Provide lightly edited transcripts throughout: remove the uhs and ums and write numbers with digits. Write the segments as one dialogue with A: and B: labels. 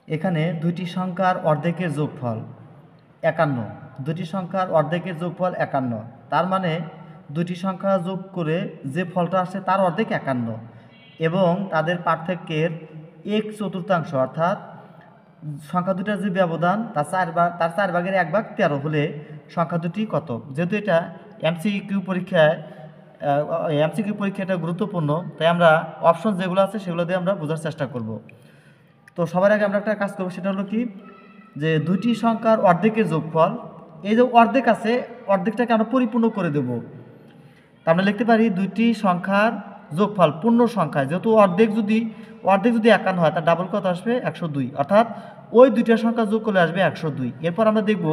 A: এখানে দুইটি সংখ্যার অর্ধেকের যোগফল 51, দুটি সংখ্যার অর্ধেকের যোগফল 51, তার মানে দুটি সংখ্যা যোগ করে যে ফলটা আসে তার অর্ধেক 51 এবং তাদের পার্থক্যের 1/4 অর্থাৎ সংখ্যা দুটার যে ব্যবধান তার 4 ভাগের 1 ভাগ 13 হলে সংখ্যা দুটি কত। যেহেতু এটা এমসিকিউ পরীক্ষাটা গুরুত্বপূর্ণ, তাই আমরা অপশন যেগুলো আছে সেগুলো দিয়ে আমরা বোঝার চেষ্টা করব। তো সবার আগে আমরা একটা কাজ করবো, সেটা হলো কি, যে দুইটি সংখ্যার অর্ধেকের যোগফল, এই যে অর্ধেক আছে অর্ধেকটাকে আমরা পরিপূর্ণ করে দেব। তা আমরা লিখতে পারি দুইটি সংখ্যার যোগফল পূর্ণ সংখ্যায়, যেহেতু অর্ধেক যদি 51 হয় তার ডাবল কত আসবে 102, অর্থাৎ ওই দুইটা সংখ্যা যোগ করলে আসবে 102। এরপর আমরা দেখব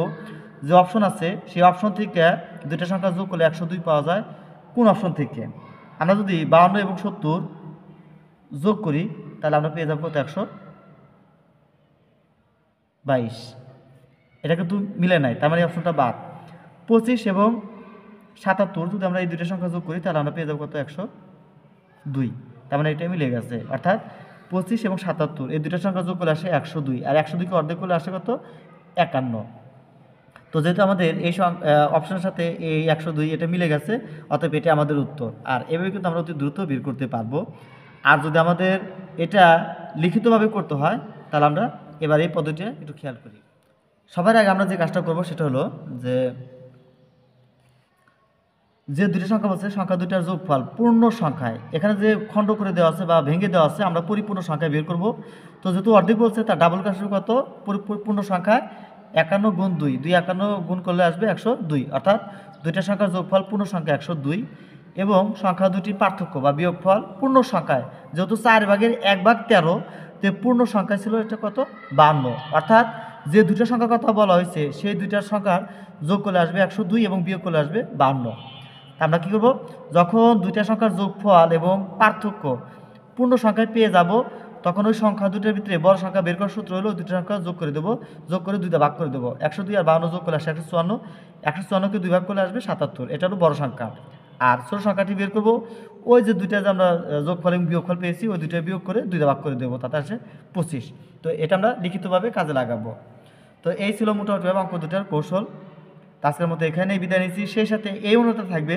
A: যে অপশন আছে সেই অপশন থেকে দুইটা সংখ্যা যোগ করলে 102 পাওয়া যায় কোন অপশন থেকে। আমরা যদি 52 এবং 70 যোগ করি তাহলে আমরা পেয়ে যাবো কত 122। এটা কিন্তু মিলে নাই, তার মানে এই অপশনটা বাদ। 25 এবং 77 যদি আমরা এই দুইটা সংখ্যা যোগ করি তাহলে আমরা পেয়ে যাবো কত 102, তার মানে এটা মিলে গেছে। অর্থাৎ 25 এবং 77 এই দুইটা সংখ্যা যোগ করলে আসে 102, আর 102কে অর্ধেক করলে আসে কত 51। তো যেহেতু আমাদের এই অপশনের সাথে এই 102 এটা মিলে গেছে, অতএব এটা আমাদের উত্তর। আর এভাবে কিন্তু আমরা অতি দ্রুত বের করতে পারবো। আর যদি আমাদের এটা লিখিতভাবে করতে হয় তাহলে আমরা এবার এই পদ্ধতিটা একটু খেয়াল করি। সবার আগে আমরা যে কাজটা করব সেটা হলো যে দুটি সংখ্যা বলছে সংখ্যা দুটার যোগফল পূর্ণ সংখ্যায়, এখানে যে খণ্ড করে দেওয়া আছে বা ভেঙে দেওয়া আছে আমরা পরিপূর্ণ সংখ্যায় বের করব। তো যেহেতু অর্ধেক বলছে তার ডাবল কাজ কত, পূর্ণ সংখ্যায় 51 গুণ 2, 51 গুণ করলে আসবে 102, অর্থাৎ দুইটা সংখ্যার যোগফল পূর্ণ সংখ্যা 102 এবং সংখ্যা দুটির পার্থক্য বা বিয়োগফল পূর্ণ সংখ্যায়, যেহেতু 4 ভাগের 1 ভাগ 13 তে পূর্ণ সংখ্যা ছিল এটা কত 52, অর্থাৎ যে দুইটা সংখ্যার কথা বলা হয়েছে সেই দুইটার সংখ্যার যোগ করলে আসবে 102 এবং বিয়োগ করলে আসবে 52। আমরা কী করব, যখন দুইটা সংখ্যার যোগফল এবং পার্থক্য পূর্ণ সংখ্যায় পেয়ে যাব তখন ওই সংখ্যা দুটোর ভিতরে বড় সংখ্যা বের করার সূত্র হলো দুইটা সংখ্যা যোগ করে দেবো, যোগ করে দুইটা ভাগ করে দেবো। 102 আর 52 যোগ করলে আসে 154, 154কে 2 ভাগ করলে আসবে 77, এটা হলো বড় সংখ্যা। আর ছোট সংখ্যাটি বের করব, ওই যে দুইটা যে আমরা যোগফল এবং বিয়োগফল পেয়েছি ওই দুইটা বিয়োগ করে দুইটা ভাগ করে দেবো, তাতে আসে 25। তো এটা আমরা লিখিতভাবে কাজে লাগাবো। তো এই ছিল মোটামুটিভাবে অঙ্ক দুটার কৌশল। আজকের মতো এখানেই বিদায় নিচ্ছি। সেই সাথে এই অনুরোধ থাকবে,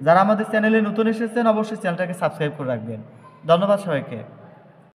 A: যারা আমাদের চ্যানেলে নতুন এসেছেন অবশ্যই চ্যানেলটাকে সাবস্ক্রাইব করে রাখবেন। ধন্যবাদ সবাইকে।